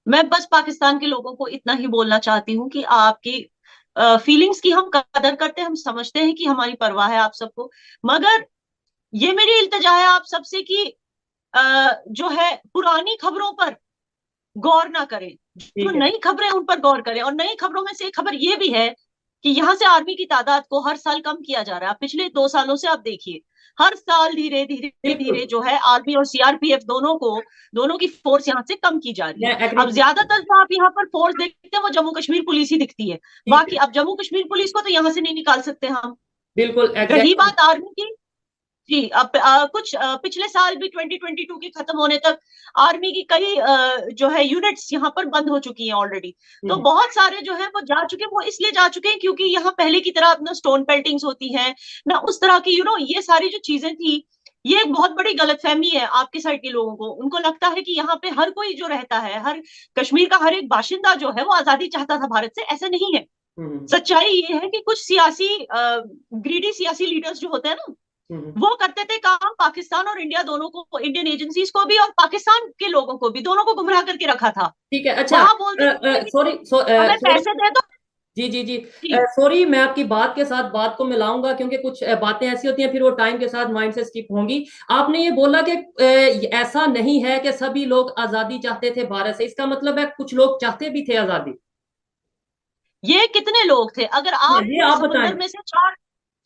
मैं बस पाकिस्तान के लोगों को इतना ही बोलना चाहती हूँ कि आपकी फीलिंग्स की हम कदर करते हैं, हम समझते हैं कि हमारी परवाह है आप सबको, मगर ये मेरी इल्तिजा है आप सबसे कि जो है पुरानी खबरों पर गौर ना करें, जो ठीक है। नई खबरें उन पर गौर करें। और नई खबरों में से एक खबर ये भी है कि यहाँ से आर्मी की तादाद को हर साल कम किया जा रहा है। पिछले 2 सालों से आप देखिए, हर साल धीरे धीरे बिल्कुल। धीरे जो है आर्मी और सीआरपीएफ दोनों की फोर्स यहाँ से कम की जा रही है। मैं एग्री अब करता हूँ। ज्यादातर जो आप यहाँ पर फोर्स देखते हैं वो जम्मू कश्मीर पुलिस ही दिखती है। ठीक बाकी है। अब जम्मू कश्मीर पुलिस को तो यहाँ से नहीं निकाल सकते हम। बिल्कुल रही एग्जैक्टली। बात आर्मी की, जी, अब कुछ पिछले साल भी 2022 के खत्म होने तक आर्मी की कई जो है यूनिट्स यहाँ पर बंद हो चुकी हैं ऑलरेडी। तो बहुत सारे जो है वो जा चुके हैं, वो इसलिए जा चुके हैं क्योंकि यहाँ पहले की तरह ना स्टोन पेल्टिंग्स होती हैं, ना उस तरह की ये सारी जो चीजें थी। ये एक बहुत बड़ी गलतफहमी है आपके साइड के लोगों को। उनको लगता है कि यहाँ पे हर कोई जो रहता है, हर कश्मीर का हर एक बाशिंदा जो है वो आजादी चाहता था भारत से। ऐसा नहीं है। हम्म। सच्चाई ये है कि कुछ सियासी ग्रीडी सियासी लीडर्स जो होते हैं ना, हम्म। वो करते थे काम पाकिस्तान और इंडिया दोनों को, इंडियन एजेंसीज को भी और पाकिस्तान के लोगों को भी, दोनों को गुमराह करके रखा था। ठीक है। अच्छा। वहां बोलते थे कि सॉरी हमें सॉरी। पैसे दे दो। जी जी जी। जी, सॉरी, मैं आपकी बात के साथ बात को मिलाऊंगा क्योंकि कुछ बातें ऐसी होती हैं फिर वो टाइम के साथ माइंड से स्किप होंगी। आपने ये बोला कि ऐसा नहीं है कि सभी लोग आजादी चाहते थे भारत से, इसका मतलब है कुछ लोग चाहते भी थे आजादी। ये कितने लोग थे? अगर हाँ, आप ये पूरे आप बताएं। समुद्र में से चार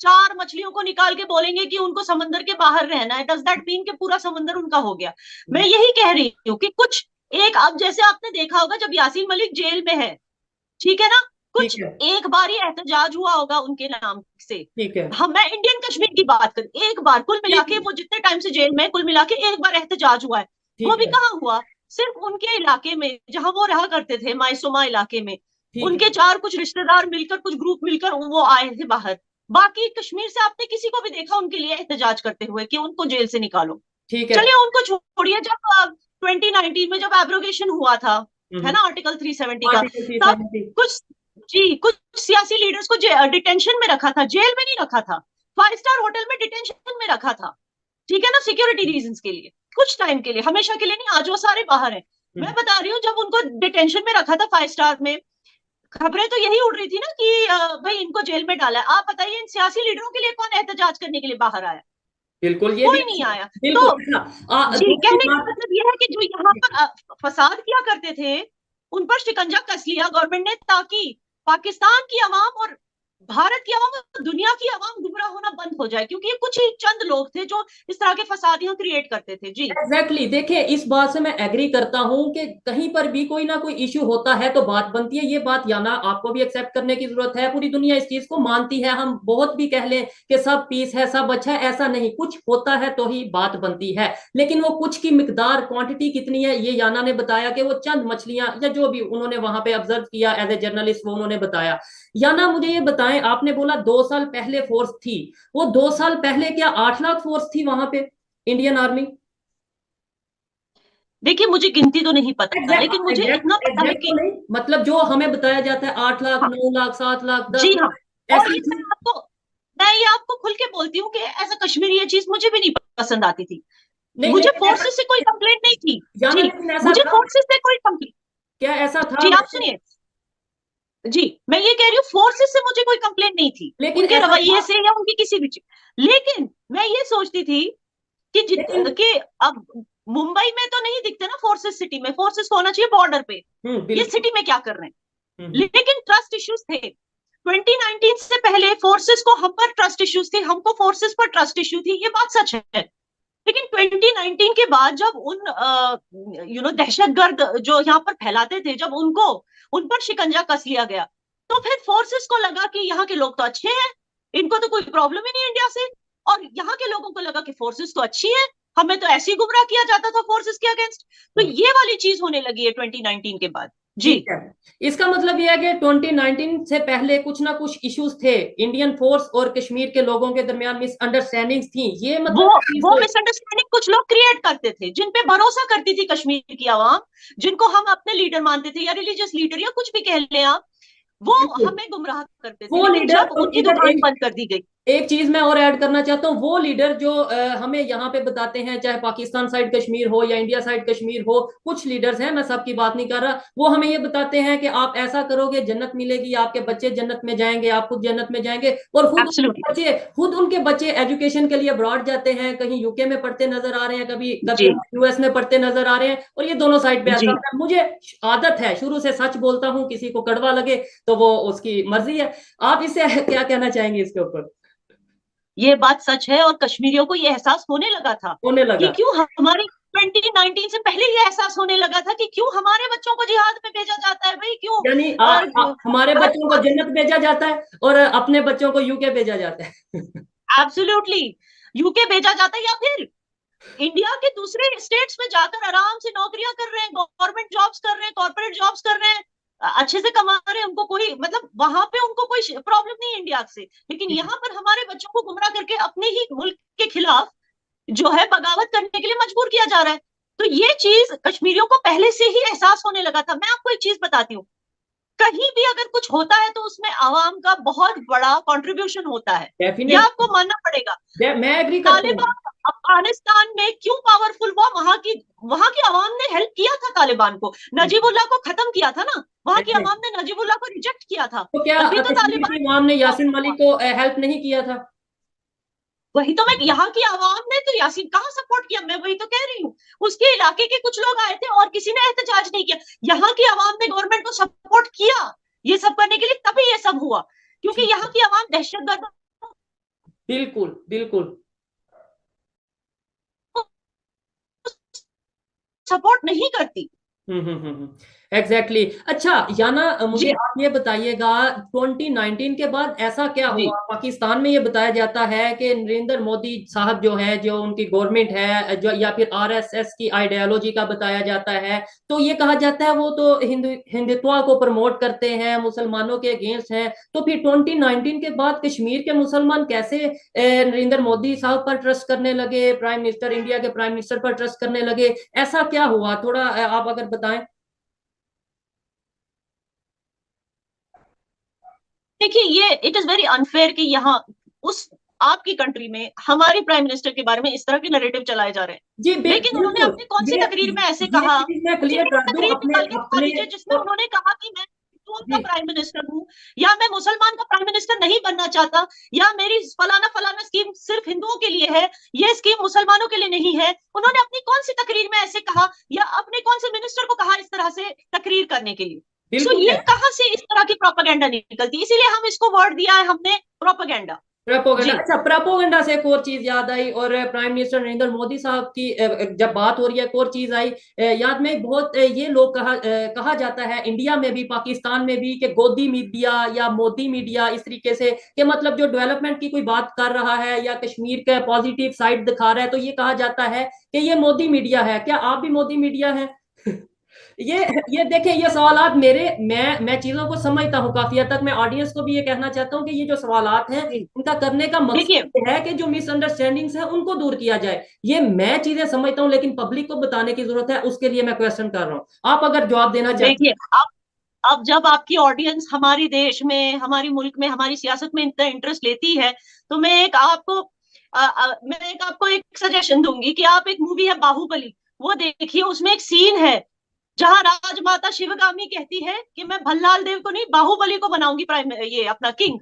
चार मछलियों को निकाल के बोलेंगे कि उनको समंदर के बाहर रहना है, डज दैट मीन कि पूरा समुद्र उनका हो गया? मैं यही कह रही हूँ कि कुछ एक, अब जैसे आपने देखा होगा जब यासीन मलिक जेल में है, ठीक है ना, ठीक कुछ है। एक बार ही एहतजाज हुआ होगा उनके नाम से। ठीक है। हम, मैं इंडियन कश्मीर की बात करूं, एक बार कुल मिला के ठीक। वो जितने टाइम से जेल में है, कुल मिला के एक बार एहतजाज हुआ है। वो ठीक भी है। कहाँ हुआ? सिर्फ उनके इलाके में जहां वो रहा करते थे, मायसोमा इलाके में। ठीक उनके है। चार कुछ रिश्तेदार मिलकर, कुछ ग्रुप मिलकर वो आए थे बाहर। बाकी कश्मीर से आपने किसी को भी देखा उनके लिए एहतजाज करते हुए कि उनको जेल से निकालो? ठीक है। चलिए उनको छोड़िए, जब 2019 में जब एब्रोगेशन हुआ था, है हम्म। ना, आर्टिकल 370 का, आर्टिकल थ्री तब सेवेंटी कुछ, जी, कुछ सियासी लीडर्स को डिटेंशन में रखा था, जेल में नहीं रखा था, 5 स्टार होटल में डिटेंशन में रखा था। ठीक है ना, सिक्योरिटी रीजंस के लिए, कुछ टाइम के लिए, हमेशा के लिए नहीं। आज वो सारे बाहर हैं। मैं बता रही हूँ जब उनको डिटेंशन में रखा था 5 स्टार में, खबरें तो यही उड़ रही थी ना कि भाई इनको जेल में डाला है। आप बताइए इन सियासी लीडरों के लिए कौन एहतजाज करने के लिए बाहर आया? बिल्कुल, ये भी कोई नहीं आया। तो बिल्कुल। अच्छा, जी, दूसरी कहने का बात। मतलब ये है कि जो यहाँ पर फसाद किया करते थे, उन पर शिकंजा कस लिया गवर्नमेंट ने, ताकि पाकिस्तान की आवाम और भारत की आवाम और दुनिया की आवाम गुमराह होना बंद हो जाए, क्योंकि ये कुछ ही चंद लोग थे जो इस तरह के फसाद यहाँ क्रिएट करते थे। जी, एग्जैक्टली exactly। देखिए, इस बात से मैं एग्री करता हूं कि कहीं पर भी कोई ना कोई इश्यू होता है तो बात बनती है। ये बात याना आपको भी एक्सेप्ट करने की जरूरत है, पूरी दुनिया इस चीज को मानती है। हम बहुत भी कह लें कि सब पीस है, सब अच्छा है, ऐसा नहीं, कुछ होता है तो ही बात बनती है। लेकिन वो कुछ की मिकदार, क्वांटिटी कितनी है, ये याना ने बताया कि वो चंद मछलियां, या जो भी उन्होंने वहां पे ऑब्जर्व किया एज ए जर्नलिस्ट, वो उन्होंने बताया। याना, मुझे ये बताएं, आपने बोला 2 साल पहले फोर्स थी, वो 2 साल पहले क्या 8 लाख फोर्स थी वहां पे, इंडियन आर्मी? देखिए मुझे गिनती तो नहीं पता, लेकिन मुझे इतना एग्जैक्ट पता है एग्जैक्ट तो कि नहीं, मतलब जो हमें बताया जाता है 8 लाख, हाँ, 9 लाख, 7 लाख, दस जी हाँ। लाख और ऐसी ये थी। मैं ये आपको खुल के बोलती हूँ कि एज अ कश्मीरी ये चीज मुझे भी नहीं पसंद आती थी। नहीं, मुझे लेकिन ऐसा फोर्सेस से कोई कंप्लेंट नहीं थी। जाना, जी, लेकिन ऐसा मुझे था। फोर्सेस से कोई कंप्लेंट, क्या ऐसा था जी आप वैसे? सुनिए, जी, मैं ये कह रही हूँ फोर्सेस से मुझे कोई कंप्लेंट नहीं थी, लेकिन उनके ऐसा रवैये था। से या उनकी किसी भी चीज। लेकिन मैं ये सोचती थी कि लेकिन कि अब मुंबई में तो नहीं दिखते ना फोर्सेस, सिटी में फोर्सेस को होना चाहिए बॉर्डर पे। ये बिल्कुल। सिटी में क्या कर रहे हैं? हम्म। लेकिन ट्रस्ट इश्यूज थे। 2019 से पहले फोर्सेस को हम पर ट्रस्ट इश्यूज थे, हमको फोर्सेस पर ट्रस्ट इश्यू थी, ये बात सच है। लेकिन 2019 के बाद जब उन दहशतगर्द जो यहाँ पर फैलाते थे, जब उनको, उन पर शिकंजा कस लिया गया, तो फिर फोर्सेस को लगा कि यहाँ के लोग तो अच्छे हैं, इनको तो कोई प्रॉब्लम ही नहीं इंडिया से। और यहाँ के लोगों को लगा कि फोर्सेस तो अच्छी है, हमें तो ऐसे ही गुमराह किया जाता था फोर्सेस के अगेंस्ट। तो हम्म। ये वाली चीज होने लगी है 2019 के बाद। जी, ठीक है। इसका मतलब यह है कि 2019 से पहले कुछ ना कुछ इश्यूज थे, इंडियन फोर्स और कश्मीर के लोगों के दरमियान मिसअंडरस्टैंडिंग्स थी, ये वो मतलब इस चीज वो को। मिसअंडरस्टैंडिंग कुछ लोग क्रिएट करते थे, जिन पे भरोसा करती थी कश्मीर की आवाम, जिनको हम अपने लीडर मानते थे या रिलीजियस लीडर या कुछ भी कह लें आप, वो बिल्कुल। हमें गुमराह करते थे। वो लेकिन लीडर, जब तो उनकी इधर दुकान एक, बंद कर दी गई, एक चीज मैं और ऐड करना चाहता हूँ, वो लीडर जो हमें यहाँ पे बताते हैं, चाहे पाकिस्तान साइड कश्मीर हो या इंडिया साइड कश्मीर हो, कुछ लीडर्स हैं, मैं सबकी बात नहीं कर रहा, वो हमें ये बताते हैं कि आप ऐसा करोगे जन्नत मिलेगी, आपके बच्चे जन्नत में जाएंगे, आप खुद जन्नत में जाएंगे। और एब्सोल्युटली। खुद उनके बच्चे एजुकेशन के लिए अब्रॉड जाते हैं, कहीं यूके में पढ़ते नजर आ रहे हैं, कभी कभी जी यूएस में पढ़ते नजर आ रहे हैं, और ये दोनों साइड पे ऐसा जी। होता है। मुझे आदत है, शुरू से सच बोलता हूँ, किसी को कड़वा लगे तो वो उसकी मर्जी है। आप इससे क्या कहना चाहेंगे इसके ऊपर? ये बात सच है, और कश्मीरियों को ये एहसास होने लगा था होने कि लगा। क्यों हमारी 2019 से पहले ये एहसास होने लगा था कि क्यों हमारे बच्चों को जिहाद में भेजा जाता है भाई, क्यों। यानी हमारे बच्चों को जन्नत भेजा जाता है और अपने बच्चों को यूके भेजा जाता है। एब्सोल्युटली। यूके भेजा जाता है, या फिर इंडिया के दूसरे स्टेट्स में जाकर आराम से नौकरियां कर रहे हैं, गवर्नमेंट जॉब्स कर रहे हैं, कॉर्पोरेट जॉब्स कर रहे हैं, अच्छे से कमा रहे हैं, उनको कोई मतलब वहां पे उनको कोई प्रॉब्लम नहीं है इंडिया से। लेकिन यहाँ पर हमारे बच्चों को गुमराह करके अपने ही मुल्क के खिलाफ जो है बगावत करने के लिए मजबूर किया जा रहा है। तो ये चीज कश्मीरियों को पहले से ही एहसास होने लगा था। मैं आपको एक चीज बताती हूँ, कहीं भी अगर कुछ होता है तो उसमें आवाम का बहुत बड़ा कंट्रीब्यूशन होता है, यह डेफिनेट, आपको मानना पड़ेगा। मैं एग्री करता हूँ। तालिबान अफगानिस्तान में क्यों पावरफुल हुआ, वहां की आवाम ने हेल्प किया था तालिबान को, नजीबुल्लाह को खत्म किया था ना, वहां की आवाम ने नजीबुल्लाह को रिजेक्ट किया था, तो क्या तभी तो कश्मीर तालिबान की इमाम ने यासिन हुआ। मलिक को हेल्प नहीं किया था? वही तो मैं, यहाँ की आवाम ने तो यासीन कहाँ सपोर्ट किया, मैं वही तो कह रही हूँ। उसके इलाके के कुछ लोग आए थे और किसी ने एहतजाज नहीं किया, यहाँ की आवाम ने गवर्नमेंट को सपोर्ट किया ये सब करने के लिए, तभी ये सब हुआ, क्योंकि ठीक यहाँ है। की आवाम दहशतगर्द बिल्कुल बिल्कुल। सपोर्ट नहीं करती। एग्जैक्टली अच्छा, याना मुझे जी आप ये बताइएगा, 2019 के बाद ऐसा क्या जी हुआ? पाकिस्तान में ये बताया जाता है कि नरेंद्र मोदी साहब जो है, जो उनकी गवर्नमेंट है, जो या फिर आरएसएस की आइडियोलॉजी का बताया जाता है, तो ये कहा जाता है वो तो हिंदुत्व को प्रमोट करते हैं, मुसलमानों के अगेंस्ट हैं। तो फिर 2019 के बाद कश्मीर के मुसलमान कैसे नरेंद्र मोदी साहब पर ट्रस्ट करने लगे, प्राइम मिनिस्टर, इंडिया के प्राइम मिनिस्टर पर ट्रस्ट करने लगे? ऐसा क्या हुआ, थोड़ा आप अगर बताएं। देखिए, ये इट इज वेरी अनफेयर कि यहाँ उस आपकी कंट्री में हमारी प्राइम मिनिस्टर के बारे में इस तरह के नैरेटिव चलाए जा रहे हैं। जी लेकिन उन्होंने बिल्कुल। अपनी कौन सी ये तकरीर में ऐसे ये कहा, चीज मैं मुझे क्लियर एक कर दूं तकरीर अपने निकाल के दिखा अपने दीजिए जिसमें तो, उन्होंने कहा कि मैं हिंदुओं का जी प्राइम मिनिस्टर हूँ, या मैं मुसलमान का प्राइम मिनिस्टर नहीं बनना चाहता, या मेरी फलाना फलाना स्कीम सिर्फ हिंदुओं के लिए है, ये स्कीम मुसलमानों के लिए नहीं है। उन्होंने अपनी कौन सी तकरीर में ऐसे कहा, या अपने कौन से मिनिस्टर को कहा इस तरह से तकरीर करने के लिए। सो बिल्कुल ये है। कहाँ से इस तरह की प्रोपागेंडा निकलती, इसीलिए हम इसको वर्ड दिया है हमने, प्रोपागेंडा। प्रोपोगंडा, जी अच्छा, प्रोपोगंडा से एक और चीज याद आई, और प्राइम मिनिस्टर नरेंद्र मोदी साहब की जब बात हो रही है, एक और चीज आई याद में बहुत, ये लोग कहा जाता है इंडिया में भी पाकिस्तान में भी कि गोदी मीडिया या मोदी मीडिया, इस तरीके से कि मतलब जो डेवलपमेंट की कोई बात कर रहा है या कश्मीर का पॉजिटिव साइड दिखा रहा है, तो ये कहा जाता है कि ये मोदी मीडिया है। क्या आप भी मोदी मीडिया हैं? ये देखें, ये सवालात मेरे, मैं चीजों को समझता हूँ काफी हद तक। मैं ऑडियंस को भी ये कहना चाहता हूँ कि ये जो सवालात हैं, जी। इनका करने का देखिए, मकसद ये है कि जो मिसअंडरस्टैंडिंग्स है उनको दूर किया जाए। ये मैं चीजें समझता हूँ, लेकिन पब्लिक को बताने की जरूरत है, उसके लिए मैं क्वेश्चन कर रहा हूँ। आप अगर जवाब देना चाहते देखिए, अब जब आपकी ऑडियंस हमारी देश में, हमारी मुल्क में, हमारी सियासत में इतना इंटरेस्ट लेती है, तो मैं एक आपको एक सजेशन दूंगी कि आप, एक मूवी है बाहुबली, वो देखिए। उसमें एक सीन है जहां राजमाता शिवगामी कहती है कि मैं भल्लाल देव को नहीं, बाहुबली को बनाऊंगी प्राइम, ये अपना किंग।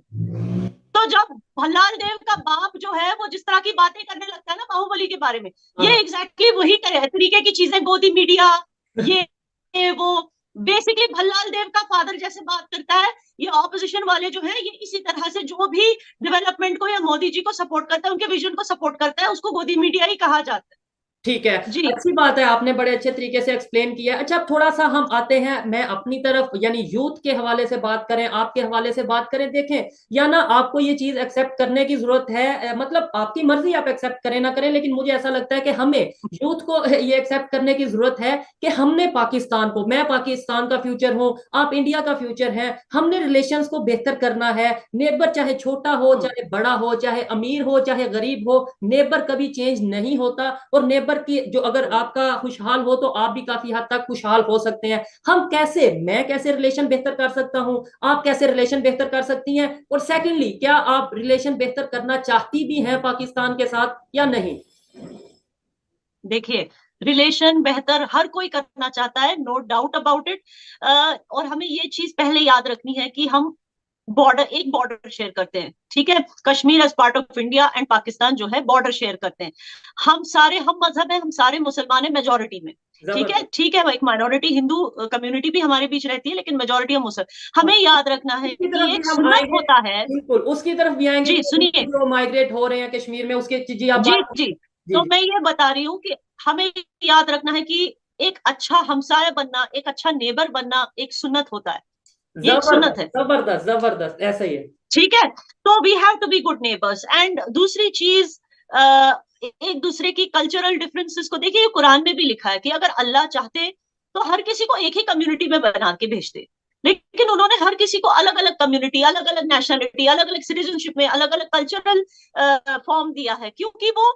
तो जब भल्लाल देव का बाप जो है वो जिस तरह की बातें करने लगता है ना बाहुबली के बारे में, हैं। ये एग्जैक्टली वही तरीके की चीजें, गोदी मीडिया, ये वो बेसिकली भल्लाल देव का फादर जैसे बात करता है। ये ऑपोजिशन वाले जो है, ये इसी तरह से जो भी डेवलपमेंट को या मोदी जी को सपोर्ट करता है, उनके विजन को सपोर्ट करता है, उसको गोदी मीडिया ही कहा जाता ठीक है, है। जी अच्छी बात है, आपने बड़े अच्छे तरीके से एक्सप्लेन किया। अच्छा, अब थोड़ा सा हम आते हैं, मैं अपनी तरफ, यानी यूथ के हवाले से बात करें, आपके हवाले से बात करें। देखें, या ना आपको ये चीज एक्सेप्ट करने की जरूरत है, मतलब आपकी मर्जी, आप एक्सेप्ट करें ना करें, लेकिन मुझे ऐसा लगता है कि हमें यूथ को ये एक्सेप्ट करने की जरूरत है कि हमने पाकिस्तान को, मैं पाकिस्तान का फ्यूचर हूँ, आप इंडिया का फ्यूचर है, हमने रिलेशंस को बेहतर करना है। नेबर चाहे छोटा हो, चाहे बड़ा हो, चाहे अमीर हो, चाहे गरीब हो, नेबर कभी चेंज नहीं होता, और नेबर नेबर की जो अगर आपका खुशहाल हो तो आप भी काफी हद तक खुशहाल हो सकते हैं। हम कैसे, मैं कैसे रिलेशन बेहतर कर सकता हूं, आप कैसे रिलेशन बेहतर कर सकती हैं, और सेकंडली क्या आप रिलेशन बेहतर करना चाहती भी हैं पाकिस्तान के साथ या नहीं? देखिए, रिलेशन बेहतर हर कोई करना चाहता है, नो डाउट अबाउट इट। और हमें ये चीज पहले याद रखनी है कि हम एक बॉर्डर शेयर करते हैं, ठीक है। Kashmir as part of India and Pakistan जो है बॉर्डर शेयर करते हैं। हम मजहब है, हम सारे मुसलमान है मेजोरिटी में, ठीक है। जबरदस्त। ठीक है, एक माइनॉरिटी हिंदू कम्युनिटी भी हमारे बीच रहती है, लेकिन मेजोरिटी हम मुसलमान। हमें याद रखना है उसकी कि तरफ भी एक हम सुन्नत आएंगे, होता है। बिल्कुल उसकी तरफ भी आएंगे जी कि सुनिए। जो माइग्रेट हो रहे हैं कश्मीर में उसके जी आप जी बात। जी। जी तो जी। मैं ये बता रही हूँ कि हमें याद रखना है कि एक अच्छा हमसाया बनना, एक अच्छा नेबर बनना एक सुन्नत होता है। ये एक सुन्नत जबरदस्त है, जबरदस्त जबरदस्त, ऐसा ही है। ठीक है। तो we have to be good neighbours. And दूसरी चीज, एक दूसरे की कल्चरल डिफरेंसेस को देखिए, कुरान में भी लिखा है कि अगर अल्लाह चाहते तो हर किसी को एक ही कम्युनिटी में बना के भेजते, लेकिन उन्होंने हर किसी को अलग अलग कम्युनिटी, अलग अलग नेशनलिटी, अलग अलग सिटीजनशिप में अलग अलग कल्चरल फॉर्म दिया है, क्योंकि वो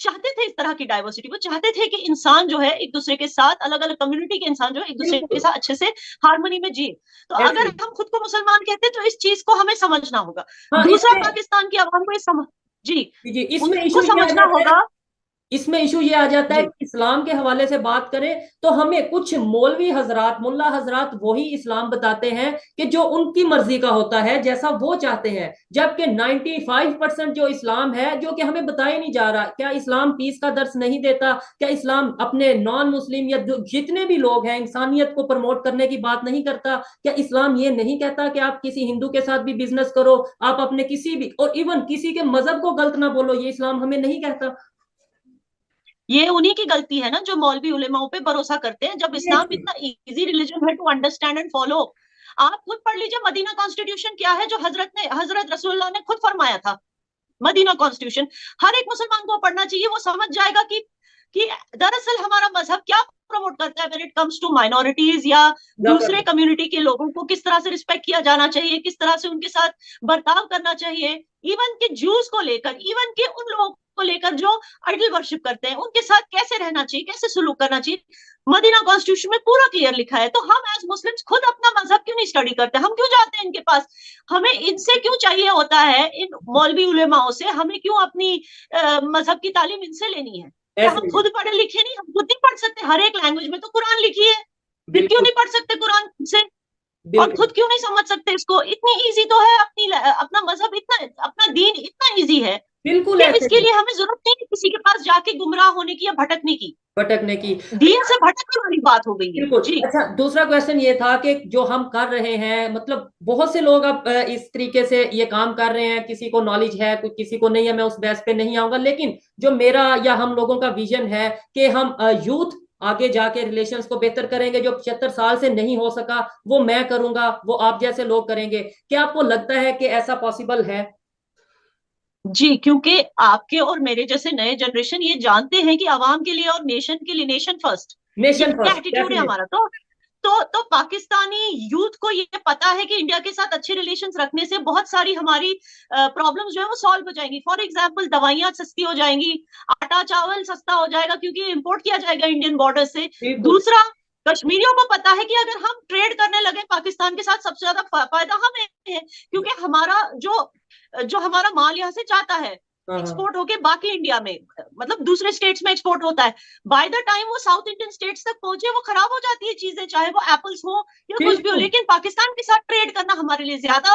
चाहते थे इस तरह की डाइवर्सिटी। वो चाहते थे कि इंसान जो है एक दूसरे के साथ, अलग अलग कम्युनिटी के इंसान जो है एक दूसरे के बिल्कुल साथ अच्छे से हारमोनी में जिए। तो ऐसे अगर ही। हम खुद को मुसलमान कहते हैं तो इस चीज को हमें समझना होगा। हाँ दूसरा, इसमें, पाकिस्तान की आवाम को जी, जी जी, इसमें उनको इशू ये आ समझना जाता है, होगा। इसमें इशू ये आ जाता है जी कि इस्लाम के हवाले से बात करें तो हमें कुछ मौलवी हजरात, मुल्ला हजरात वही इस्लाम बताते हैं कि जो उनकी मर्जी का होता है, जैसा वो चाहते हैं, जबकि 95% जो इस्लाम है जो कि हमें बताया नहीं जा रहा। क्या इस्लाम पीस का दर्स नहीं देता? क्या इस्लाम अपने नॉन मुस्लिम या जितने भी लोग हैं इंसानियत को प्रमोट करने की बात नहीं करता? क्या इस्लाम ये नहीं कहता कि आप किसी हिंदू के साथ भी बिजनेस करो, आप अपने किसी भी, और इवन किसी के मजहब को गलत ना बोलो? ये इस्लाम हमें नहीं कहता? ये उन्हीं की गलती है ना जो मौलवी उलेमाओं पे भरोसा करते हैं, जब इस्लाम इतना इजी रिलीजन है टू अंडरस्टैंड एंड फॉलो। आप खुद पढ़ लीजिए मदीना कॉन्स्टिट्यूशन क्या है, जो हजरत रसूलुल्लाह ने खुद फरमाया था। मदीना कॉन्स्टिट्यूशन हर एक मुसलमान को पढ़ना चाहिए। वो समझ जाएगा कि दरअसल हमारा मजहब क्या प्रमोट करता है when it comes to minorities या दूसरे जबरदस्त। कम्युनिटी के लोगों को किस तरह से रिस्पेक्ट किया जाना चाहिए, किस तरह से उनके साथ बर्ताव करना चाहिए। इवन के जूस को लेकर, इवन के उन लोगों को लेकर जो आइडल वर्शिप करते हैं, उनके साथ कैसे रहना चाहिए, कैसे सुलूक करना चाहिए, मदीना कॉन्स्टिट्यूशन में पूरा क्लियर लिखा है। तो हम एज मुस्लिम्स खुद अपना मजहब क्यों नहीं स्टडी करते? हम क्यों जाते हैं इनके पास? हमें इनसे क्यों चाहिए होता है, इन मौलवी उलेमाओं से हमें क्यों अपनी मजहब की तालीम इनसे लेनी है? क्या ऐसे हम ही। खुद पढ़े लिखे नहीं? हम खुद नहीं पढ़ सकते? हर एक लैंग्वेज में तो कुरान लिखी है, फिर क्यों बिल्कुल नहीं पढ़ सकते कुरान से? और बिल्कुल खुद क्यों नहीं समझ सकते इसको? इतनी इजी तो है, अपना मजहब इतना, अपना दीन इतना इजी है बिल्कुल कि ऐसे इसके ही। लिए हमें जरूरत नहीं है किसी के पास जाके गुमराह होने की या भटकने की। भटकने की। दीन से भटकने वाली बात हो गई है बिल्कुल। जी। अच्छा, दूसरा क्वेश्चन ये था कि जो हम कर रहे हैं, मतलब बहुत से लोग अब इस तरीके से ये काम कर रहे हैं, किसी को नॉलेज है कुछ, किसी को नहीं है, मैं उस बेस पे नहीं आऊंगा, लेकिन जो मेरा या हम लोगों का विजन है कि हम यूथ आगे जाके रिलेशंस को बेहतर करेंगे। जो 75 साल से नहीं हो सका वो मैं करूंगा, वो आप जैसे लोग करेंगे। क्या आपको लगता है कि ऐसा पॉसिबल है? जी, क्योंकि आपके और मेरे जैसे नए जनरेशन ये जानते हैं कि आवाम के लिए और नेशन के लिए, नेशन फर्स्ट, ये नेशन फर्स्ट, एटीट्यूड है डेफिनेट। हमारा। तो पाकिस्तानी यूथ को ये पता है कि इंडिया के साथ अच्छे रिलेशंस रखने से बहुत सारी हमारी प्रॉब्लम्स जो है वो सॉल्व हो जाएंगी। फॉर एग्जांपल, दवाइयां सस्ती हो जाएंगी, आटा चावल सस्ता हो जाएगा क्योंकि इंपोर्ट किया जाएगा इंडियन बॉर्डर से। बिल्कुल दूसरा, कश्मीरियों को पता है कि अगर हम ट्रेड करने लगे पाकिस्तान के साथ, सबसे ज्यादा फायदा हमें है, क्योंकि हमारा जो हमारा माल यहाँ से जाता है, हाँ हाँ। एक्सपोर्ट होके बाकी इंडिया में, मतलब दूसरे स्टेट्स में एक्सपोर्ट होता है। बाय द टाइम वो साउथ इंडियन स्टेट्स तक पहुंचे वो खराब हो जाती है चीजें, चाहे वो एप्पल्स हो या कुछ भी हो। बिल्कुल लेकिन पाकिस्तान के साथ ट्रेड करना हमारे लिए ज्यादा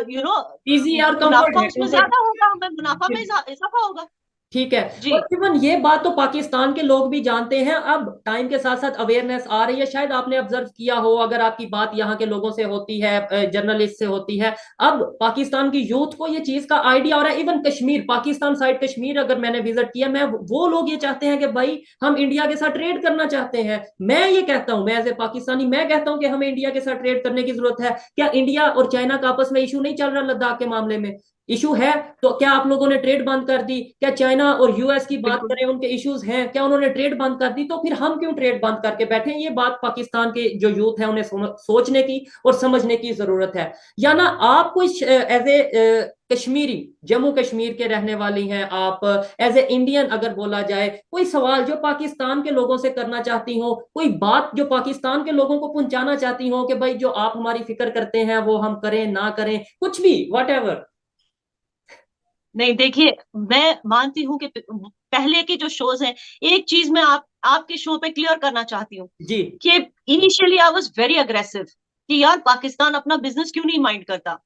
यू नो इजी और कंफर्ट मुनाफा है, उसमें कंफर्ट। ज्यादा होगा, हमें मुनाफा में इजाफा होगा। ठीक है। जी और इवन ये बात तो पाकिस्तान के लोग भी जानते हैं, अब टाइम के साथ साथ अवेयरनेस आ रही है, शायद आपने ऑब्जर्व किया हो, अगर आपकी बात यहाँ के लोगों से होती है, जर्नलिस्ट से होती है, अब पाकिस्तान की यूथ को ये चीज का आइडिया हो रहा है। इवन कश्मीर, पाकिस्तान साइड कश्मीर अगर मैंने विजिट किया, मैं वो लोग ये चाहते हैं कि भाई हम इंडिया के साथ ट्रेड करना चाहते हैं। मैं ये कहता हूँ, मैं एज ए पाकिस्तानी मैं कहता हूँ कि हमें इंडिया के साथ ट्रेड करने की जरूरत है। क्या इंडिया और चाइना का आपस में इशू नहीं चल रहा लद्दाख के मामले में? इशू है। तो क्या आप लोगों ने ट्रेड बंद कर दी? क्या चाइना और यूएस की बात बिल्कुल। करें, उनके इश्यूज हैं, क्या उन्होंने ट्रेड बंद कर दी? तो फिर हम क्यों ट्रेड बंद करके बैठे? ये बात पाकिस्तान के जो यूथ है उन्हें सोचने की और समझने की जरूरत है। या ना आप कोई एज ए कश्मीरी, जम्मू कश्मीर के रहने वाली हैं आप, एज ए इंडियन अगर बोला जाए, कोई सवाल जो पाकिस्तान के लोगों से करना चाहती हो, कोई बात जो पाकिस्तान के लोगों को पहुंचाना चाहती हो कि भाई जो आप हमारी फिक्र करते हैं वो हम करें ना करें, कुछ भी वट एवर। नहीं देखिए, मैं मानती हूँ कि पहले के जो शोज हैं, एक चीज मैं आपके शो पे क्लियर करना चाहती हूँ जी। कि initially I was very aggressive कि यार पाकिस्तान अपना बिजनेस क्यों नहीं माइंड करता।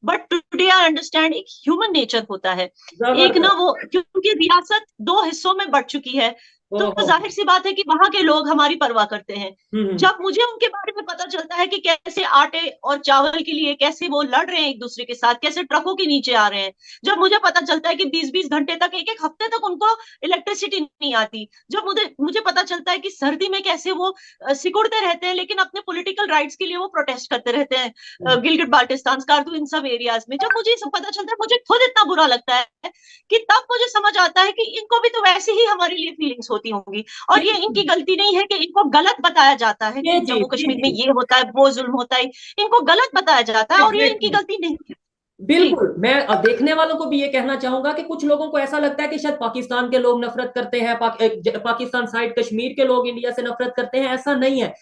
बट टुडे आई अंडरस्टैंड एक ह्यूमन नेचर होता है। एक ना जबरदस्त। वो, क्योंकि रियासत दो हिस्सों में बढ़ चुकी है, तो ओहो। जाहिर सी बात है कि वहां के लोग हमारी परवाह करते हैं। हम्म। जब मुझे उनके बारे में पता चलता है कि कैसे आटे और चावल के लिए कैसे वो लड़ रहे हैं एक दूसरे के साथ, कैसे ट्रकों के नीचे आ रहे हैं, जब मुझे पता चलता है कि 20-20 घंटे तक, एक एक हफ्ते तक उनको इलेक्ट्रिसिटी नहीं आती, जब मुझे मुझे पता चलता है कि सर्दी में कैसे वो सिकुड़ते रहते हैं लेकिन अपने पॉलिटिकल राइट्स के लिए वो प्रोटेस्ट करते रहते हैं, गिलगिट बाल्टिस्तान, स्कार्दू, इन सब एरियाज में, जब मुझे ये सब पता चलता है मुझे खुद इतना बुरा लगता है कि तब मुझे समझ आता है कि इनको भी तो वैसे ही हमारे लिए फीलिंग्स होती होंगी। और ये इनकी गलती नहीं है कि इनको गलत बताया जाता है जी कि जी जम्मू जी कश्मीर में जी। ये होता है, वो जुल्म होता है, इनको गलत बताया जाता है और ये इनकी एग्जैक्टली। गलती नहीं है। जी। बिल्कुल। मैं देखने वालों को भी ये कहना चाहूंगा कि कुछ लोगों को ऐसा लगता है कि शायद पाकिस्तान के लोग नफरत करते हैं, पाकिस्तान साइड कश्मीर के लोग इंडिया से नफरत करते हैं। ऐसा नहीं है।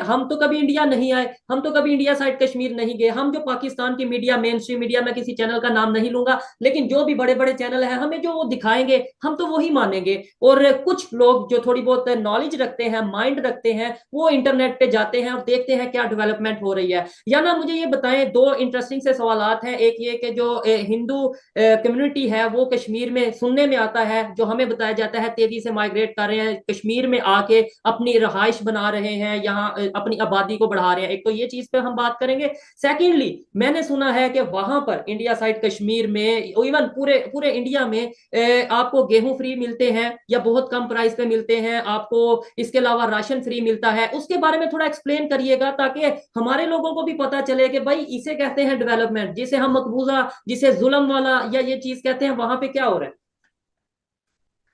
हम तो कभी इंडिया नहीं आए, हम तो कभी इंडिया साइड कश्मीर नहीं गए। हम जो पाकिस्तान की मीडिया, मेन स्ट्रीम मीडिया, मैं किसी चैनल का नाम नहीं लूंगा, लेकिन जो भी बड़े बड़े चैनल हैं हमें जो वो दिखाएंगे हम तो वही मानेंगे। और कुछ लोग जो थोड़ी बहुत नॉलेज रखते हैं, माइंड रखते हैं, वो इंटरनेट पे जाते हैं और देखते हैं क्या डेवलपमेंट हो रही है। या ना मुझे ये बताएं, दो इंटरेस्टिंग से सवालात हैं। एक ये कि जो हिंदू कम्युनिटी है वो कश्मीर में सुनने में आता है, जो हमें बताया जाता है तेजी से माइग्रेट कर रहे हैं, कश्मीर में आके अपनी रहाइश बना रहे हैं, यहाँ अपनी आबादी को बढ़ा रहे हैं। एक तो ये चीज पे हम बात करेंगे। सेकेंडली, मैंने सुना है कि वहां पर इंडिया साइड कश्मीर में, इवन पूरे पूरे इंडिया में आपको गेहूं फ्री मिलते हैं या बहुत कम प्राइस पे मिलते हैं आपको। इसके अलावा राशन फ्री मिलता है। उसके बारे में थोड़ा एक्सप्लेन करिएगा ताकि हमारे लोगों को भी पता चले कि भाई इसे कहते हैं डेवलपमेंट, जिसे हम मकबूजा, जिसे जुल्म वाला या ये चीज कहते हैं, वहां पे क्या हो रहा है?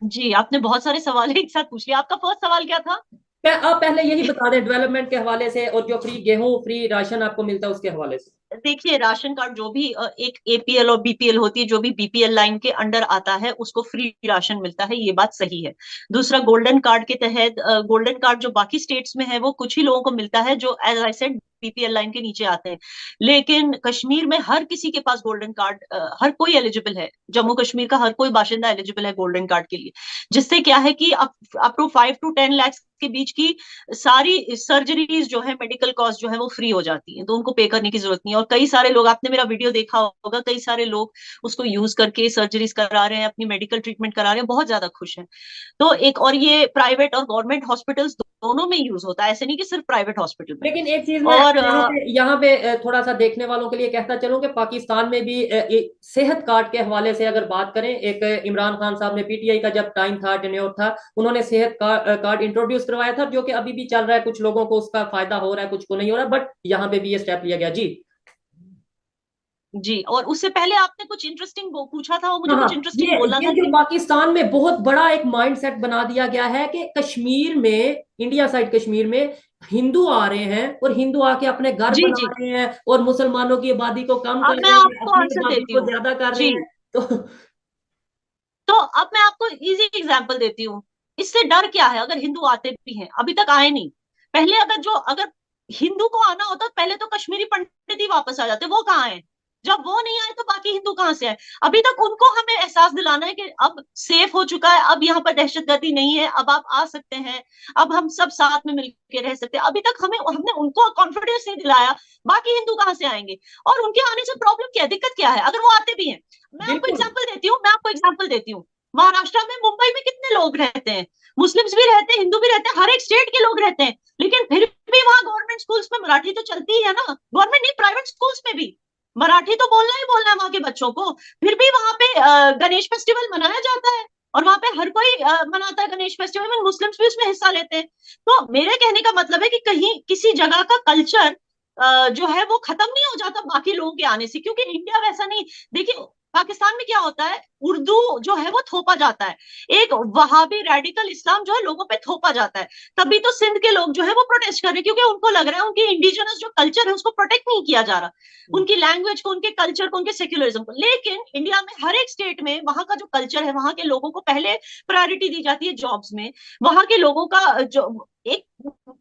जी, आपने बहुत सारे सवाल एक साथ पूछ लिया। आपका फर्स्ट सवाल क्या था? आप पहले यही बता दें डेवलपमेंट के हवाले से, और जो फ्री गेहूं, फ्री राशन आपको मिलता है उसके हवाले से। देखिए, राशन कार्ड जो भी एक एपीएल और बीपीएल होती है, जो भी बीपीएल लाइन के अंडर आता है उसको फ्री राशन मिलता है, ये बात सही है। दूसरा, गोल्डन कार्ड के तहत, गोल्डन कार्ड जो बाकी स्टेट्स में है वो कुछ ही लोगों को मिलता है जो as I said BPL line के नीचे आते हैं। लेकिन कश्मीर में हर किसी के पास गोल्डन कार्ड, हर कोई एलिजिबल है। जम्मू कश्मीर का हर कोई बाशिंदा एलिजिबल है गोल्डन कार्ड के लिए। जिससे क्या है कि अप टू 5 to 10 लाख के बीच की सारी सर्जरीज जो है, मेडिकल कॉस्ट जो है वो फ्री हो जाती है, तो उनको पे करने की जरूरत नहीं है। और कई सारे लोग, आपने मेरा वीडियो देखा होगा, कई सारे लोग उसको यूज करके सर्जरीज करा रहे हैं, अपनी मेडिकल ट्रीटमेंट करा रहे हैं, बहुत ज्यादा खुश हैं। तो एक, और ये प्राइवेट और गवर्नमेंट हॉस्पिटल्स दोनों में यूज होता है, ऐसे नहीं कि सिर्फ प्राइवेट हॉस्पिटल में। लेकिन एक चीज मैं और यहाँ पे थोड़ा सा देखने वालों के लिए कहता चलूं कि पाकिस्तान में भी सेहत कार्ड के हवाले से अगर बात करें, एक इमरान खान साहब ने पीटीआई का जब टाइम था, टेन्योर था, उन्होंने सेहत कार्ड इंट्रोड्यूस करवाया था, जो कि अभी भी चल रहा है। कुछ लोगों को उसका फायदा हो रहा है, कुछ को नहीं हो रहा, बट यहाँ पे भी ये स्टेप लिया गया। जी। जी, और उससे पहले आपने कुछ इंटरेस्टिंग पूछा था और मुझे हाँ कुछ हाँ, इंटरेस्टिंग बोलना ये था जो कि पाकिस्तान में बहुत बड़ा एक माइंडसेट बना दिया गया है कि कश्मीर में, इंडिया साइड कश्मीर में हिंदू आ रहे हैं और हिंदू आके अपने घर जी बना जी, रहे हैं और मुसलमानों की आबादी को कम अब कर मैं रहे हैं, आपको अपनी आंसर आबादी देती को हूँ। ज्यादा कर रहे जी, हैं। तो तो अब मैं आपको इजी एग्जांपल देती हूँ। इससे डर क्या है? अगर हिंदू आते भी हैं, अभी तक आए नहीं। पहले अगर हिंदू को आना होता तो पहले तो कश्मीरी पंडित ही वापस आ जाते, वो कहाँ है? जब वो नहीं आए तो बाकी हिंदू कहाँ से आए? अभी तक उनको हमें एहसास दिलाना है कि अब सेफ हो चुका है, अब यहाँ पर दहशतगर्दी नहीं है, अब आप आ सकते हैं, अब हम सब साथ में मिलकर रह सकते हैं। अभी तक हमने उनको कॉन्फिडेंस नहीं दिलाया, बाकी हिंदू कहाँ से आएंगे? और उनके आने से प्रॉब्लम क्या है, दिक्कत क्या है अगर वो आते भी हैं? बिल्कुल। मैं आपको एग्जाम्पल देती हूँ। महाराष्ट्र में, मुंबई में कितने लोग रहते हैं? मुस्लिम्स भी रहते हैं, हिंदू भी रहते हैं, हर एक स्टेट के लोग रहते हैं। लेकिन फिर भी वहां गवर्नमेंट स्कूल्स में मराठी तो चलती है ना, गवर्नमेंट नहीं, प्राइवेट स्कूल्स में भी मराठी तो बोलना ही बोलना है वहां के बच्चों को। फिर भी वहां पे गणेश फेस्टिवल मनाया जाता है, और वहां पे हर कोई मनाता है गणेश फेस्टिवल में, मुस्लिम्स भी उसमें हिस्सा लेते हैं। तो मेरे कहने का मतलब है कि कहीं किसी जगह का कल्चर जो है वो खत्म नहीं हो जाता बाकी लोगों के आने से, क्योंकि इंडिया वैसा नहीं। देखिए, पाकिस्तान में क्या होता है, उर्दू जो है वो थोपा जाता है, एक वहाबी रेडिकल इस्लाम जो है लोगों पे थोपा जाता है। तभी तो सिंध के लोग जो है वो प्रोटेस्ट कर रहे हैं, क्योंकि उनको लग रहा है उनकी इंडिजिनस जो कल्चर है उसको प्रोटेक्ट नहीं किया जा रहा, उनकी लैंग्वेज को, उनके कल्चर को, उनके सेक्युलरिज्म को। लेकिन इंडिया में हर एक स्टेट में वहां का जो कल्चर है, वहां के लोगों को पहले प्रायोरिटी दी जाती है जॉब्स में, वहां के लोगों का जो एक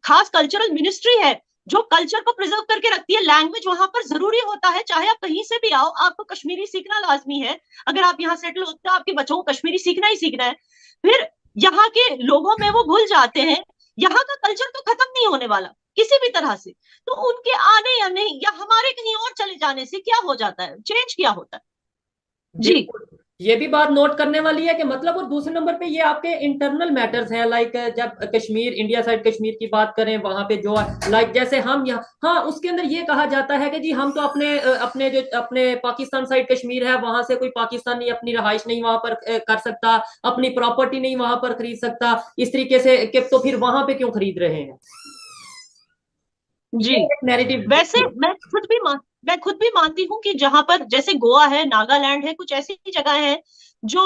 खास कल्चरल मिनिस्ट्री है जो कल्चर को प्रिजर्व करके रखती है। लैंग्वेज वहां पर जरूरी होता है, चाहे आप कहीं से भी आओ, आपको कश्मीरी सीखना लाजमी है। अगर आप यहाँ सेटल होते हो, आपके बच्चों को कश्मीरी सीखना ही सीखना है। फिर यहाँ के लोगों में वो घुल जाते हैं, यहाँ का कल्चर तो खत्म नहीं होने वाला किसी भी तरह से। तो उनके आने या नहीं, या हमारे कहीं और चले जाने से क्या हो जाता है, चेंज क्या होता है? जी। बिल्कुल, ये भी बात नोट करने वाली है कि मतलब, और दूसरे नंबर पे ये आपके इंटरनल मैटर्स हैं, लाइक जब कश्मीर, इंडिया साइड कश्मीर की बात करें, वहां पे जो लाइक जैसे हम यहाँ, हाँ, उसके अंदर ये कहा जाता है कि जी हम तो अपने जो अपने पाकिस्तान साइड कश्मीर है, वहां से कोई पाकिस्तानी अपनी रहाइश नहीं वहां पर कर सकता, अपनी प्रॉपर्टी नहीं वहां पर खरीद सकता, इस तरीके से कि तो फिर वहां पे क्यों खरीद रहे हैं, जी। ये एक नैरेटिव। वैसे मैं खुद भी मानती हूँ कि जहां पर जैसे गोवा है, नागालैंड है, कुछ ऐसी जगह है जो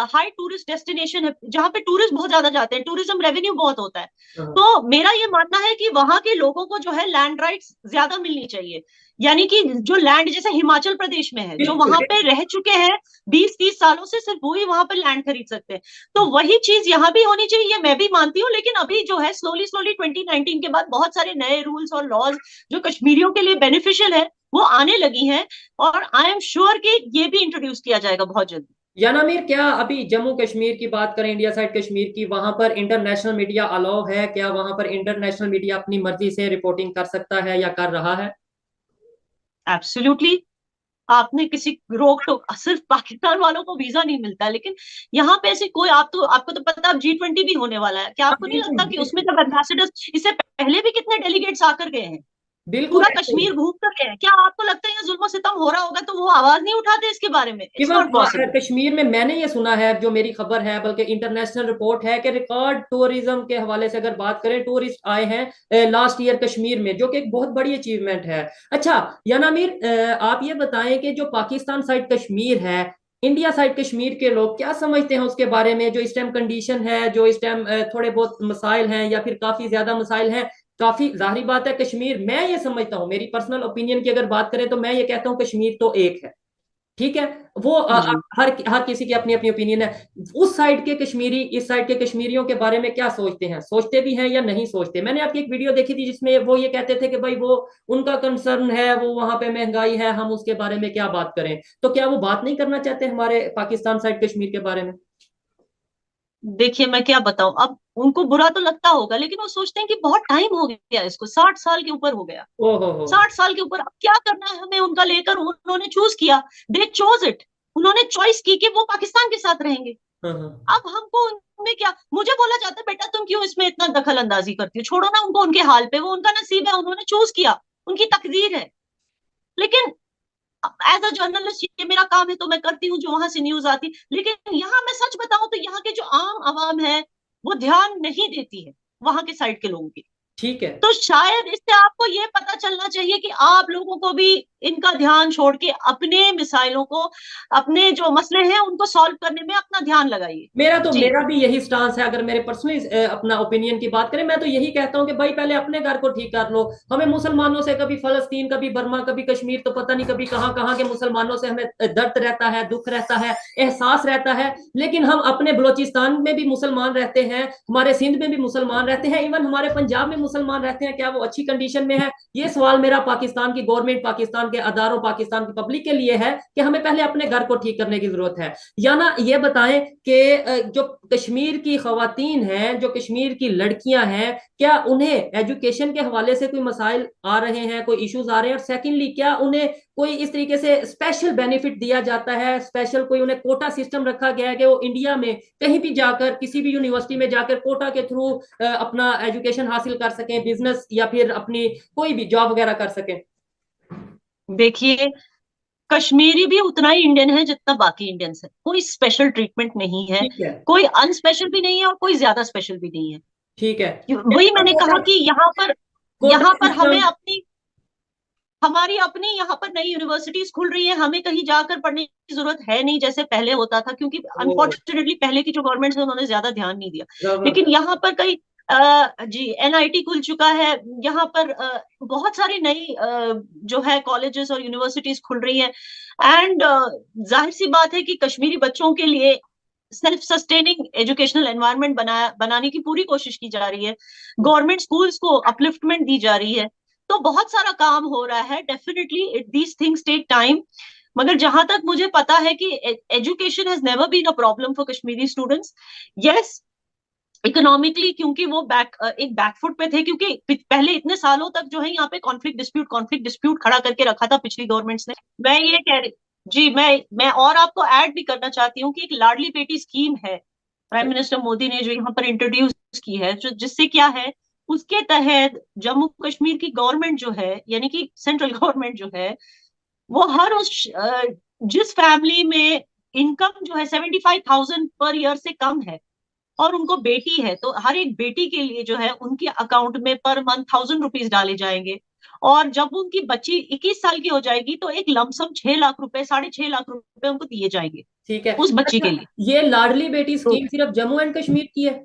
हाई टूरिस्ट डेस्टिनेशन है, जहां पे टूरिस्ट बहुत ज्यादा जाते हैं, टूरिज्म रेवेन्यू बहुत होता है। तो मेरा ये मानना है कि वहां के लोगों को जो है लैंड राइट्स ज्यादा मिलनी चाहिए। यानी कि जो लैंड जैसे हिमाचल प्रदेश में है, जो वहां पे रह चुके हैं 20-30 सालों से, सिर्फ वही वहां पे लैंड खरीद सकते हैं। तो वही चीज यहाँ भी होनी चाहिए, ये मैं भी मानती हूँ। लेकिन अभी जो है स्लोली स्लोली 2019 के बाद बहुत सारे नए रूल्स और लॉज जो कश्मीरियों के लिए बेनिफिशियल है वो आने लगी हैं, और आई एम श्योर कि ये भी इंट्रोड्यूस किया जाएगा बहुत जल्दी। यानामीर, क्या अभी जम्मू कश्मीर की बात करें, इंडिया साइड कश्मीर की, वहां पर इंटरनेशनल मीडिया अलाउ है? क्या वहां पर इंटरनेशनल मीडिया अपनी मर्जी से रिपोर्टिंग कर सकता है या कर रहा है? एब्सोल्युटली। आपने किसी रोक टोक, सिर्फ पाकिस्तान वालों को वीजा नहीं मिलता है, लेकिन यहाँ पे ऐसे कोई, आपको तो पता है अब G20 भी होने वाला है, क्या हाँ, आपको नहीं बिल्कुल लगता कि उसमें जब एम्बेसडर्स, इससे पहले भी कितने डेलीगेट्स आकर गए हैं, बिल्कुल पूरा ऐसे ही। कश्मीर घूम कर गए हैं, क्या आपको लगता है ये जुल्म सितम हो रहा होगा तो वो आवाज नहीं उठाते इसके बारे में? It's even not possible. Kashmir में मैंने ये सुना है, जो मेरी खबर है, बल्कि इंटरनेशनल रिपोर्ट है, कि रिकॉर्ड टूरिज्म के हवाले से अगर बात करें, टूरिस्ट आए हैं लास्ट ईयर कश्मीर में, जो कि एक बहुत बड़ी अचीवमेंट है। अच्छा यानामीर, आप ये बताएं कि जो पाकिस्तान साइड कश्मीर है, इंडिया साइड कश्मीर के लोग क्या समझते हैं उसके बारे में? जो इस टाइम कंडीशन है, जो इस टाइम थोड़े बहुत मसाइल हैं या फिर काफी ज्यादा मसाइल हैं, काफी जाहिर बात है कश्मीर, मैं ये समझता हूँ, मेरी पर्सनल ओपिनियन की अगर बात करें तो मैं ये कहता हूँ कश्मीर तो एक है, ठीक है। वो जी। हर हर किसी की अपनी अपनी ओपिनियन है। उस साइड के कश्मीरी इस साइड के कश्मीरियों के बारे में क्या सोचते हैं, सोचते भी हैं या नहीं सोचते? मैंने आपकी एक वीडियो देखी थी जिसमें वो ये कहते थे कि भाई वो उनका कंसर्न है, वो वहां पे महंगाई है, हम उसके बारे में क्या बात करें। तो क्या वो बात नहीं करना चाहते हमारे पाकिस्तान साइड कश्मीर के बारे में? देखिए मैं क्या बताऊं, अब उनको बुरा तो लगता होगा, लेकिन वो सोचते हैं कि बहुत टाइम हो गया इसको, 60 साल के ऊपर हो गया, ओहो हो। 60 साल के ऊपर, अब क्या करना है हमें उनका लेकर। उन्होंने चूज किया, दे चोज इट, उन्होंने चॉइस की कि वो पाकिस्तान के साथ रहेंगे। हाँ हाँ। अब हमको उनमें क्या, मुझे बोला जाता है बेटा तुम क्यों इसमें इतना दखल अंदाजी करती हो, छोड़ो ना उनको उनके हाल पे, वो उनका नसीब है, उन्होंने चूज किया, उनकी तकदीर है। लेकिन एज अ जर्नलिस्ट ये मेरा काम है तो मैं करती हूँ जो वहां से न्यूज आती। लेकिन यहाँ मैं सच बताऊं तो यहाँ के जो आम आवाम है वो ध्यान नहीं देती है वहां के साइड के लोगों की। ठीक है। तो शायद इससे आपको ये पता चलना चाहिए कि आप लोगों को भी इनका ध्यान छोड़ के अपने मिसाइलों को, अपने जो मसले हैं उनको सॉल्व करने में अपना ध्यान लगाइए। जी। मेरा भी यही स्टांस है। अगर मेरे पर्सनली अपना ओपिनियन की बात करें, मैं तो यही कहता हूं कि भाई पहले अपने घर को ठीक कर लो। हमें मुसलमानों से कभी फलस्तीन, कभी बर्मा, कभी कश्मीर, तो पता नहीं कभी कहाँ कहाँ के मुसलमानों से हमें दर्द रहता है, दुख रहता है, एहसास रहता है। लेकिन हम अपने बलोचिस्तान में भी मुसलमान रहते हैं, हमारे सिंध में भी मुसलमान रहते हैं, इवन हमारे पंजाब में मुसलमान रहते हैं। क्या वो अच्छी कंडीशन में है? ये सवाल मेरा पाकिस्तान की गवर्नमेंट, पाकिस्तान के अदारों, पाकिस्तान की पब्लिक के लिए है कि हमें पहले अपने घर को ठीक करने की जरूरत है। या ना ये बताएं कि जो कश्मीर की खवातीन हैं, जो कश्मीर की लड़कियां हैं, क्या उन्हें एजुकेशन के हवाले से कोई मसाइल आ रहे हैं, कोई इश्यूज आ रहे हैं? और सेकेंडली, क्या उन्हें कोई इस तरीके से स्पेशल बेनिफिट दिया जाता है, स्पेशल कोई उन्हें कोटा सिस्टम रखा गया है कि वो इंडिया में कहीं भी जाकर, किसी भी यूनिवर्सिटी में जाकर कोटा के थ्रू अपना एजुकेशन हासिल कर सकें, बिजनेस या फिर अपनी कोई भी जॉब वगैरह कर सकें? देखिए, कश्मीरी भी उतना ही इंडियन है जितना बाकी इंडियंस है, कोई स्पेशल ट्रीटमेंट नहीं है, ठीक है। कोई अनस्पेशल भी नहीं है और कोई ज्यादा स्पेशल भी नहीं है। ठीक है। वही मैंने कहा कि यहाँ पर कोटा हमें सिस्टम। अपनी, हमारी अपनी यहाँ पर नई यूनिवर्सिटीज खुल रही है, हमें कहीं जाकर पढ़ने की जरूरत है नहीं जैसे पहले होता था, क्योंकि ओ, अनफॉर्चुनेटली पहले की जो गवर्नमेंट है उन्होंने ज्यादा ध्यान नहीं दिया। लेकिन जबरदस्त। यहाँ पर कई जी एनआईटी खुल चुका है, यहाँ पर बहुत सारी नई जो है कॉलेजेस और यूनिवर्सिटीज खुल रही है। एंड जाहिर सी बात है कि कश्मीरी बच्चों के लिए सेल्फ सस्टेनिंग एजुकेशनल एनवायरनमेंट बनाने की पूरी कोशिश की जा रही है। गवर्नमेंट स्कूल्स को अपलिफ्टमेंट दी जा रही है। तो बहुत सारा काम हो रहा है। Definitely these things take time. मगर जहां तक मुझे पता है कि education has never been a problem for Kashmiri students. Yes, economically क्योंकि वो एक बैकफुट पे थे, क्योंकि पहले इतने सालों तक जो है यहाँ पे कॉन्फ्लिक्ट डिस्प्यूट खड़ा करके रखा था पिछली गवर्नमेंट्स ने। मैं ये कह रही जी, मैं और आपको ऐड भी करना चाहती हूँ कि एक लाडली बेटी स्कीम है प्राइम मिनिस्टर मोदी ने जो यहाँ पर इंट्रोड्यूस की है, जो जिससे क्या है, उसके तहत जम्मू कश्मीर की गवर्नमेंट जो है, यानी कि सेंट्रल गवर्नमेंट जो है, वो हर उस जिस फैमिली में इनकम जो है 75,000 पर ईयर से कम है और उनको बेटी है, तो हर एक बेटी के लिए जो है उनके अकाउंट में पर मंथ 1,000 रुपीज डाले जाएंगे। और जब उनकी बच्ची 21 साल की हो जाएगी तो एक लमसम 6 लाख रुपए, 6.5 लाख रुपए उनको दिए जाएंगे ठीक है। उस बच्ची अच्छा, के लिए। ये लाडली बेटी तो स्कीम सिर्फ जम्मू एंड कश्मीर की है?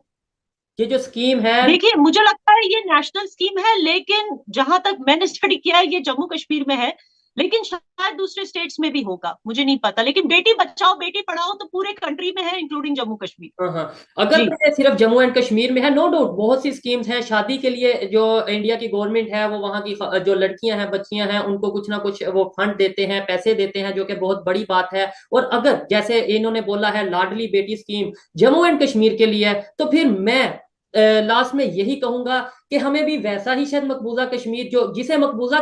ये जो स्कीम है। देखिए, मुझे लगता है ये नेशनल स्कीम है, लेकिन जहां तक मैंने स्टडी किया है ये जम्मू कश्मीर में है, लेकिन शायद दूसरे स्टेट्स में भी होगा, मुझे नहीं पता। लेकिन बेटी बचाओ बेटी पढ़ाओ तो पूरे कंट्री में है, इंक्लूडिंग जम्मू कश्मीर। हाँ हाँ। अगर जी तो ये सिर्फ जम्मू एंड कश्मीर में है, नो डाउट बहुत सी स्कीम्स हैं शादी के लिए, जो इंडिया की गवर्नमेंट है वो वहाँ की जो लड़कियां हैं, बच्चियां हैं, उनको कुछ ना कुछ वो फंड देते हैं, पैसे देते हैं, जो कि बहुत बड़ी बात है। और अगर जैसे इन्होंने बोला है लाडली बेटी स्कीम जम्मू एंड कश्मीर के लिए है, तो फिर मैं लास्ट में यही कहूंगा कि हमें भी वैसा ही शायद मकबूजा कश्मीर, जो जिसे मकबूजा